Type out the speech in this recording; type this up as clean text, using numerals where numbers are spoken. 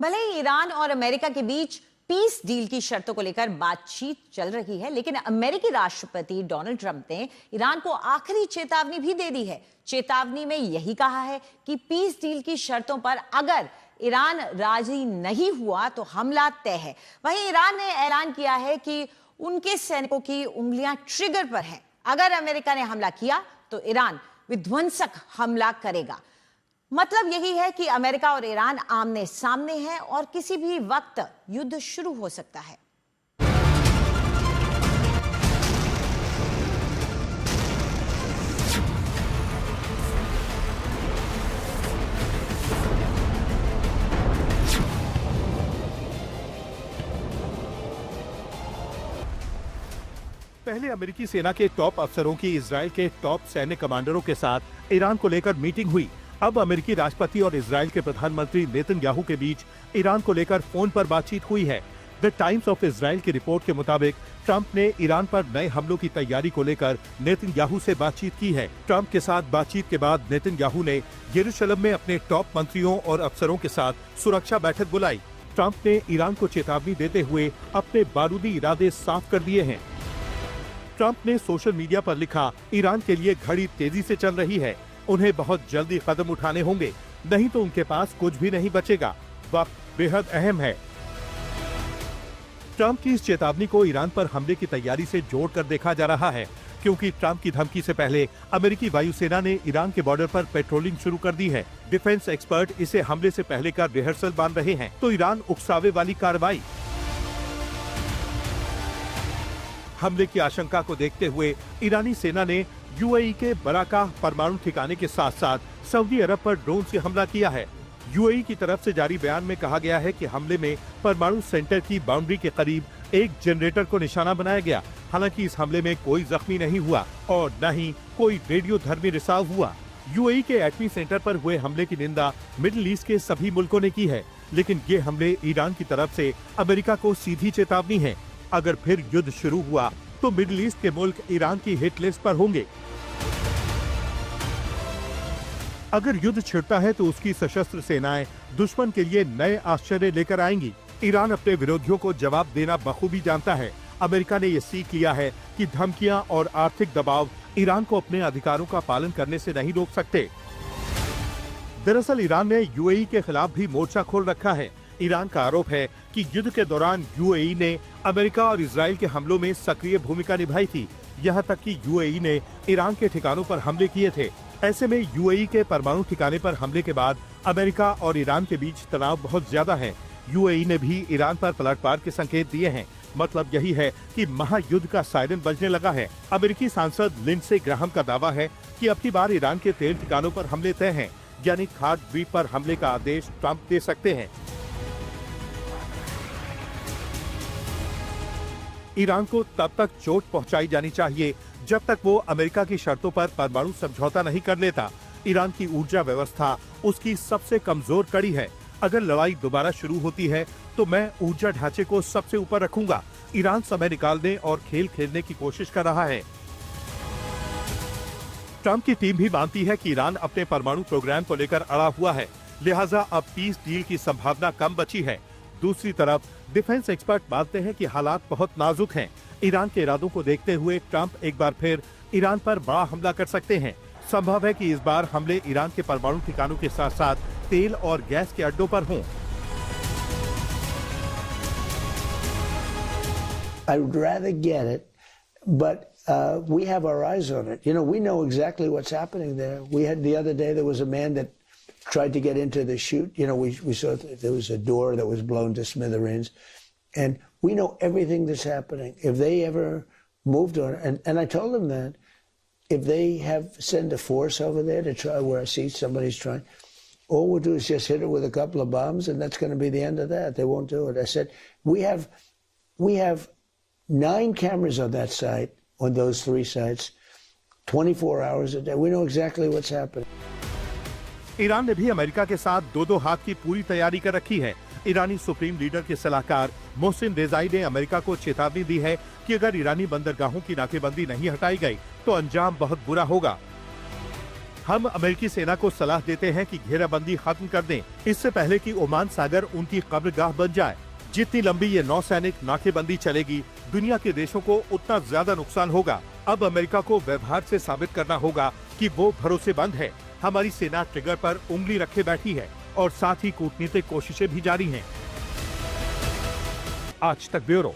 भले ही ईरान और अमेरिका के बीच पीस डील की शर्तों को लेकर बातचीत चल रही है, लेकिन अमेरिकी राष्ट्रपति डोनाल्ड ट्रंप ने ईरान को आखिरी चेतावनी भी दे दी है। चेतावनी में यही कहा है कि पीस डील की शर्तों पर अगर ईरान राजी नहीं हुआ तो हमला तय है। वहीं ईरान ने ऐलान किया है कि उनके सैनिकों की उंगलियां ट्रिगर पर हैं। अगर अमेरिका ने हमला किया तो ईरान विध्वंसक हमला करेगा। मतलब यही है कि अमेरिका और ईरान आमने सामने हैं और किसी भी वक्त युद्ध शुरू हो सकता है। पहले अमेरिकी सेना के टॉप अफसरों की इजराइल के टॉप सैन्य कमांडरों के साथ ईरान को लेकर मीटिंग हुई। अब अमेरिकी राष्ट्रपति और इजराइल के प्रधानमंत्री नेतन्याहू के बीच ईरान को लेकर फोन पर बातचीत हुई है। द टाइम्स ऑफ इजराइल की रिपोर्ट के मुताबिक ट्रंप ने ईरान पर नए हमलों की तैयारी को लेकर नेतन्याहू से बातचीत की है। ट्रंप के साथ बातचीत के बाद नेतन्याहू ने यरूशलेम में अपने टॉप मंत्रियों और अफसरों के साथ सुरक्षा बैठक बुलाई। ट्रंप ने ईरान को चेतावनी देते हुए अपने बारूदी इरादे साफ कर दिए हैं। ट्रंप ने सोशल मीडिया पर लिखा, ईरान के लिए घड़ी तेजी से चल रही है, उन्हें बहुत जल्दी कदम उठाने होंगे, नहीं तो उनके पास कुछ भी नहीं बचेगा। वक्त बेहद अहम है। ट्रंप की इस चेतावनी को ईरान पर हमले की तैयारी से जोड़कर देखा जा रहा है, क्योंकि ट्रंप की धमकी से पहले अमेरिकी वायुसेना ने ईरान के बॉर्डर पर पेट्रोलिंग शुरू कर दी है। डिफेंस एक्सपर्ट इसे हमले से पहले का रिहर्सल मान रहे हैं, तो ईरान उकसावे वाली कार्रवाई। हमले की आशंका को देखते हुए ईरानी सेना ने यूएई के बराकाह परमाणु ठिकाने के साथ साथ सऊदी अरब पर ड्रोन से हमला किया है। यूएई की तरफ से जारी बयान में कहा गया है कि हमले में परमाणु सेंटर की बाउंड्री के करीब एक जनरेटर को निशाना बनाया गया। हालांकि इस हमले में कोई जख्मी नहीं हुआ और न ही कोई रेडियोधर्मी रिसाव हुआ। यूएई के एटमी सेंटर पर हुए हमले की निंदा मिडिल ईस्ट के सभी मुल्कों ने की है, लेकिन ये हमले ईरान की तरफ से अमेरिका को सीधी चेतावनी है। अगर फिर युद्ध शुरू हुआ तो मिडिल ईस्ट के मुल्क ईरान की हिट लिस्ट पर होंगे। अगर युद्ध छिड़ता है तो उसकी सशस्त्र सेनाएं दुश्मन के लिए नए आश्चर्य लेकर आएंगी। ईरान अपने विरोधियों को जवाब देना बखूबी जानता है। अमेरिका ने यह सीख लिया है कि धमकियां और आर्थिक दबाव ईरान को अपने अधिकारों का पालन करने से नहीं रोक सकते। दरअसल ईरान ने यूएई के खिलाफ भी मोर्चा खोल रखा है। ईरान का आरोप है कि युद्ध के दौरान यूएई ने अमेरिका और इजराइल के हमलों में सक्रिय भूमिका निभाई थी। यहाँ तक कि यूएई ने ईरान के ठिकानों पर हमले किए थे। ऐसे में यूएई के परमाणु ठिकाने पर हमले के बाद अमेरिका और ईरान के बीच तनाव बहुत ज्यादा है। यूएई ने भी ईरान पर पलटवार के संकेत दिए हैं। मतलब यही है कि महायुद्ध का सायरन बजने लगा है। अमेरिकी सांसद लिंडसे ग्राहम का दावा है कि अब की बार ईरान के तेल ठिकानों पर हमले तय हैं, यानी खाड़ द्वीप पर हमले का आदेश ट्रंप दे सकते हैं। ईरान को तब तक चोट पहुंचाई जानी चाहिए जब तक वो अमेरिका की शर्तों पर परमाणु समझौता नहीं कर लेता। ईरान की ऊर्जा व्यवस्था उसकी सबसे कमजोर कड़ी है। अगर लड़ाई दोबारा शुरू होती है तो मैं ऊर्जा ढांचे को सबसे ऊपर रखूंगा। ईरान समय निकालने और खेल खेलने की कोशिश कर रहा है। ट्रंप की टीम भी मानती है कि ईरान अपने परमाणु प्रोग्राम को लेकर अड़ा हुआ है, लिहाजा अब पीस डील की संभावना कम बची है। दूसरी तरफ डिफेंस एक्सपर्ट मानते हैं कि हालात बहुत नाजुक हैं। ईरान के इरादों को देखते हुए ट्रंप एक बार फिर ईरान पर बड़ा हमला कर सकते हैं। संभव है कि इस बार हमले ईरान के परमाणु ठिकानों के साथ साथ तेल और गैस के अड्डों पर हों। I'd rather get it, but we have our eyes on it. You know, we know exactly what's happening there. We had the other day, there was a man that tried to get into the chute. You know, we saw there was a door that was blown to smithereens. And we know everything that's happening. If they ever moved on, and I told them that, if they send a force over there to try where I see somebody's trying, all we'll do is just hit it with a couple of bombs, and that's going to be the end of that. They won't do it. I said, we have 9 cameras on that site, on those 3 sites, 24 hours a day. We know exactly what's happening. Iran ने भी America के साथ 2-2 हाथ की पूरी तैयारी कर रखी है। ईरानी सुप्रीम लीडर के सलाहकार मोहसिन रेजाई ने अमेरिका को चेतावनी दी है कि अगर ईरानी बंदरगाहों की नाकेबंदी नहीं हटाई गई तो अंजाम बहुत बुरा होगा। हम अमेरिकी सेना को सलाह देते हैं कि घेराबंदी खत्म कर दें, इससे पहले कि ओमान सागर उनकी कब्रगाह बन जाए। जितनी लंबी ये नौसैनिक नाकेबंदी चलेगी, दुनिया के देशों को उतना ज्यादा नुकसान होगा। अब अमेरिका को व्यवहार से साबित करना होगा कि वो भरोसेमंद है। हमारी सेना ट्रिगर पर उंगली रखे बैठी है और साथ ही कूटनीतिक कोशिशें भी जारी हैं। आज तक ब्यूरो।